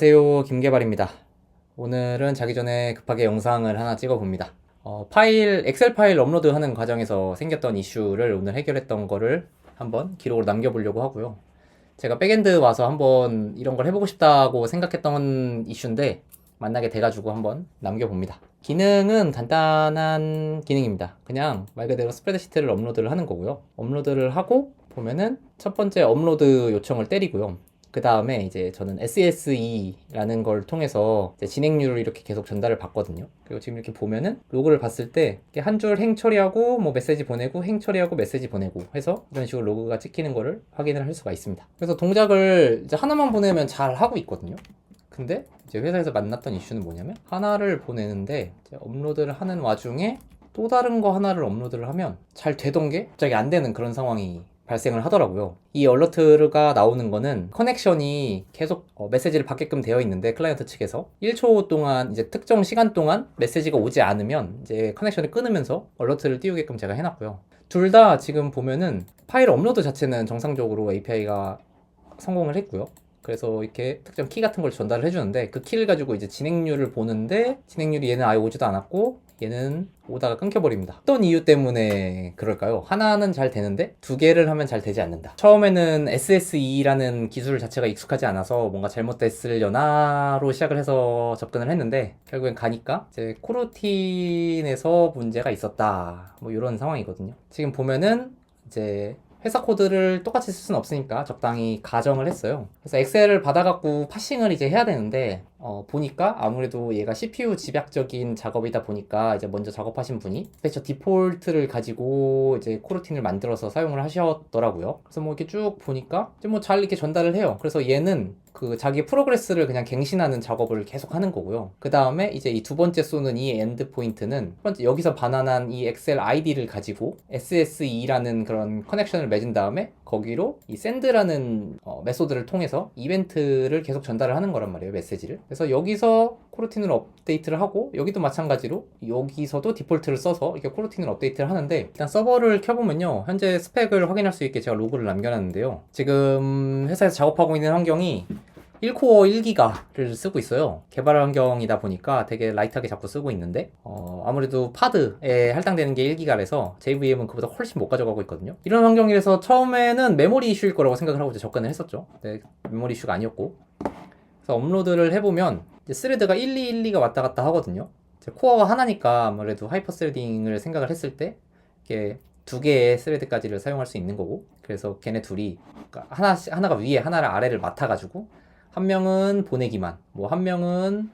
안녕하세요, 김계발입니다. 오늘은 자기 전에 급하게 영상을 하나 찍어 봅니다. 엑셀 파일 업로드하는 과정에서 생겼던 이슈를 오늘 해결했던 거를 한번 기록으로 남겨보려고 하고요. 제가 백엔드 와서 한번 이런 걸 해보고 싶다고 생각했던 이슈인데 만나게 돼가지고 한번 남겨봅니다. 기능은 간단한 기능입니다. 그냥 말 그대로 스프레드시트를 업로드를 하는 거고요. 업로드를 하고 보면은 첫 번째 업로드 요청을 때리고요. 그 다음에 이제 저는 SSE라는 걸 통해서 진행률을 이렇게 계속 전달을 받거든요. 그리고 지금 이렇게 보면은 로그를 봤을 때 한 줄 행 처리하고 뭐 메시지 보내고 행 처리하고 메시지 보내고 해서 이런 식으로 로그가 찍히는 거를 확인을 할 수가 있습니다. 그래서 동작을 이제 하나만 보내면 잘 하고 있거든요. 근데 이제 회사에서 만났던 이슈는 뭐냐면 하나를 보내는데 이제 업로드를 하는 와중에 또 다른 거 하나를 업로드를 하면 잘 되던 게 갑자기 안 되는 그런 상황이 발생을 하더라고요. 이 얼러트가 나오는 거는 커넥션이 계속 메시지를 받게끔 되어 있는데 클라이언트 측에서 1초 동안 이제 특정 시간 동안 메시지가 오지 않으면 이제 커넥션을 끊으면서 얼러트를 띄우게끔 제가 해놨고요. 둘 다 지금 보면은 파일 업로드 자체는 정상적으로 API가 성공을 했고요. 그래서 이렇게 특정 키 같은 걸 전달을 해주는데 그 키를 가지고 이제 진행률을 보는데 진행률이 얘는 아예 오지도 않았고 얘는 오다가 끊겨버립니다. 어떤 이유 때문에 그럴까요? 하나는 잘 되는데 두 개를 하면 잘 되지 않는다. 처음에는 SSE라는 기술 자체가 익숙하지 않아서 뭔가 잘못됐으려나로 시작을 해서 접근을 했는데 결국엔 가니까 이제 코르틴에서 문제가 있었다. 뭐 이런 상황이거든요. 지금 보면은 이제 회사 코드를 똑같이 쓸 수는 없으니까 적당히 가정을 했어요. 그래서 엑셀을 받아갖고 파싱을 이제 해야 되는데 보니까 아무래도 얘가 CPU 집약적인 작업이다 보니까 이제 먼저 작업하신 분이 스페셜 디폴트를 가지고 이제 코르틴을 만들어서 사용을 하셨더라고요. 그래서 뭐 이렇게 쭉 보니까 이제 뭐 잘 이렇게 전달을 해요. 그래서 얘는 그 자기 프로그레스를 그냥 갱신하는 작업을 계속 하는 거고요. 그 다음에 이제 이 두 번째 쏘는 이 엔드 포인트는 첫 번째 여기서 반환한 이 엑셀 아이디를 가지고 SSE라는 그런 커넥션을 맺은 다음에 거기로 이 send라는 메소드를 통해서 이벤트를 계속 전달을 하는 거란 말이에요, 메시지를. 그래서 여기서 코르틴을 업데이트를 하고 여기도 마찬가지로 여기서도 디폴트를 써서 이렇게 코르틴을 업데이트를 하는데 일단 서버를 켜보면요, 현재 스펙을 확인할 수 있게 제가 로그를 남겨놨는데요. 지금 회사에서 작업하고 있는 환경이 1코어 1기가를 쓰고 있어요. 개발 환경이다 보니까 되게 라이트하게 자꾸 쓰고 있는데 아무래도 파드에 할당되는 게 1기가라서 JVM은 그보다 훨씬 못 가져가고 있거든요. 이런 환경이라서 처음에는 메모리 이슈일 거라고 생각을 하고 이제 접근을 했었죠. 근데 메모리 이슈가 아니었고, 그래서 업로드를 해보면 이제 스레드가 1212가 왔다 갔다 하거든요. 코어가 하나니까 아무래도 하이퍼 스레딩을 생각을 했을 때 이게 두 개의 스레드까지를 사용할 수 있는 거고, 그래서 걔네 둘이 그러니까 하나가 위에 하나를 아래를 맡아가지고 한 명은 보내기만, 뭐 한 명은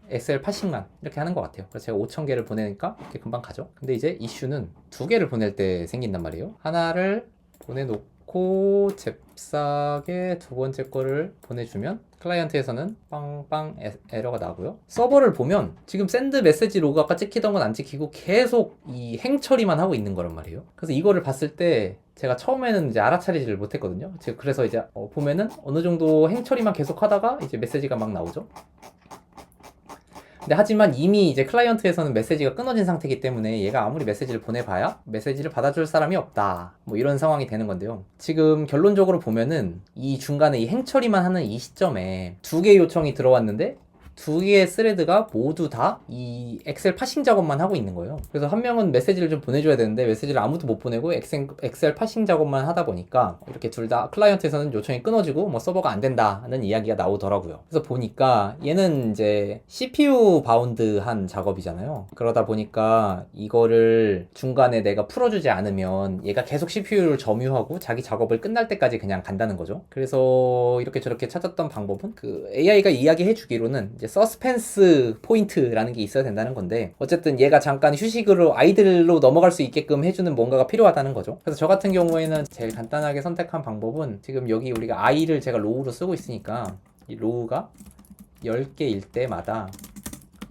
엑셀 파싱만 이렇게 하는 것 같아요. 그래서 제가 5,000개를 보내니까 이렇게 금방 가죠. 근데 이제 이슈는 두 개를 보낼 때 생긴단 말이에요. 하나를 보내놓고 잽싸게 두 번째 거를 보내주면 클라이언트에서는 빵빵 에러가 나고요. 서버를 보면 지금 샌드 메시지 로그 아까 찍히던 건 안 찍히고 계속 이 행 처리만 하고 있는 거란 말이에요. 그래서 이거를 봤을 때 제가 처음에는 이제 알아차리지를 못했거든요. 그래서 이제 보면은 어느 정도 행 처리만 계속 하다가 이제 메시지가 막 나오죠. 근데 하지만 이미 이제 클라이언트에서는 메시지가 끊어진 상태이기 때문에 얘가 아무리 메시지를 보내봐야 메시지를 받아줄 사람이 없다, 뭐 이런 상황이 되는 건데요. 지금 결론적으로 보면은 이 중간에 이 행처리만 하는 이 시점에 두 개의 요청이 들어왔는데 두 개의 스레드가 모두 다 이 엑셀 파싱 작업만 하고 있는 거예요. 그래서 한 명은 메시지를 좀 보내줘야 되는데 메시지를 아무도 못 보내고 엑셀 파싱 작업만 하다 보니까 이렇게 둘 다 클라이언트에서는 요청이 끊어지고 뭐 서버가 안 된다는 이야기가 나오더라고요. 그래서 보니까 얘는 이제 CPU 바운드한 작업이잖아요. 그러다 보니까 이거를 중간에 내가 풀어주지 않으면 얘가 계속 CPU를 점유하고 자기 작업을 끝날 때까지 그냥 간다는 거죠. 그래서 이렇게 저렇게 찾았던 방법은 그 AI가 이야기해 주기로는 이제 서스펜스 포인트라는 게 있어야 된다는 건데, 어쨌든 얘가 잠깐 휴식으로 아이들로 넘어갈 수 있게끔 해주는 뭔가가 필요하다는 거죠. 그래서 저 같은 경우에는 제일 간단하게 선택한 방법은 지금 여기 우리가 i를 제가 로우로 쓰고 있으니까 이 로우가 10개일 때마다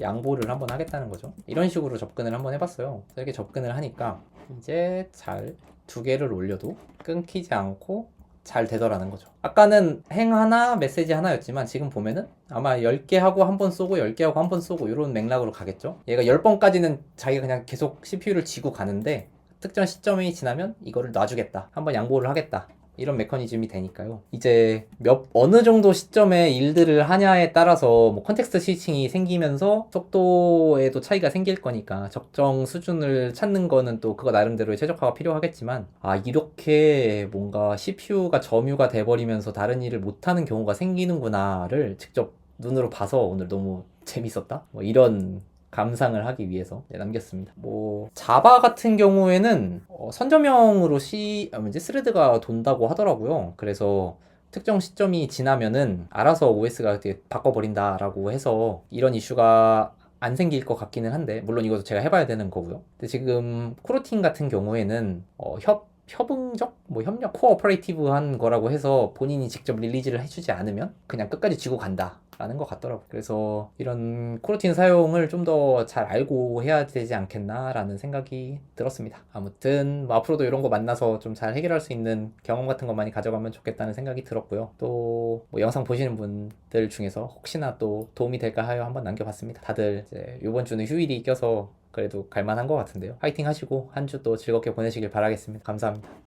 양보를 한번 하겠다는 거죠. 이런 식으로 접근을 한번 해봤어요. 이렇게 접근을 하니까 이제 잘 두 개를 올려도 끊기지 않고 잘 되더라는 거죠. 아까는 행 하나, 메시지 하나였지만 지금 보면은 아마 10개 하고 한 번 쏘고 10개 하고 한 번 쏘고 이런 맥락으로 가겠죠. 얘가 10번까지는 자기가 그냥 계속 CPU를 쥐고 가는데 특정 시점이 지나면 이거를 놔주겠다, 한번 양보를 하겠다, 이런 메커니즘이 되니까요. 이제 어느 정도 시점에 일들을 하냐에 따라서 뭐 컨텍스트 스위칭이 생기면서 속도에도 차이가 생길 거니까 적정 수준을 찾는 거는 또 그거 나름대로의 최적화가 필요하겠지만, 이렇게 뭔가 CPU가 점유가 돼버리면서 다른 일을 못하는 경우가 생기는구나를 직접 눈으로 봐서 오늘 너무 재밌었다? 뭐 이런 감상을 하기 위해서 남겼습니다. 뭐 자바 같은 경우에는 선점형으로 이제 스레드가 돈다고 하더라고요. 그래서 특정 시점이 지나면은 알아서 OS가 바꿔버린다라고 해서 이런 이슈가 안 생길 것 같기는 한데, 물론 이것도 제가 해봐야 되는 거고요. 근데 지금 코르틴 같은 경우에는 협응적? 뭐 협력 코어퍼레이티브한 거라고 해서 본인이 직접 릴리즈를 해주지 않으면 그냥 끝까지 쥐고 간다 라는 것 같더라고요. 그래서 이런 코르틴 사용을 좀 더 잘 알고 해야 되지 않겠나 라는 생각이 들었습니다. 아무튼 뭐 앞으로도 이런 거 만나서 좀 잘 해결할 수 있는 경험 같은 거 많이 가져가면 좋겠다는 생각이 들었고요. 또 뭐 영상 보시는 분들 중에서 혹시나 또 도움이 될까 하여 한번 남겨봤습니다. 다들 이제 이번 주는 휴일이 껴서 그래도 갈만한 것 같은데요. 화이팅 하시고 한 주 또 즐겁게 보내시길 바라겠습니다. 감사합니다.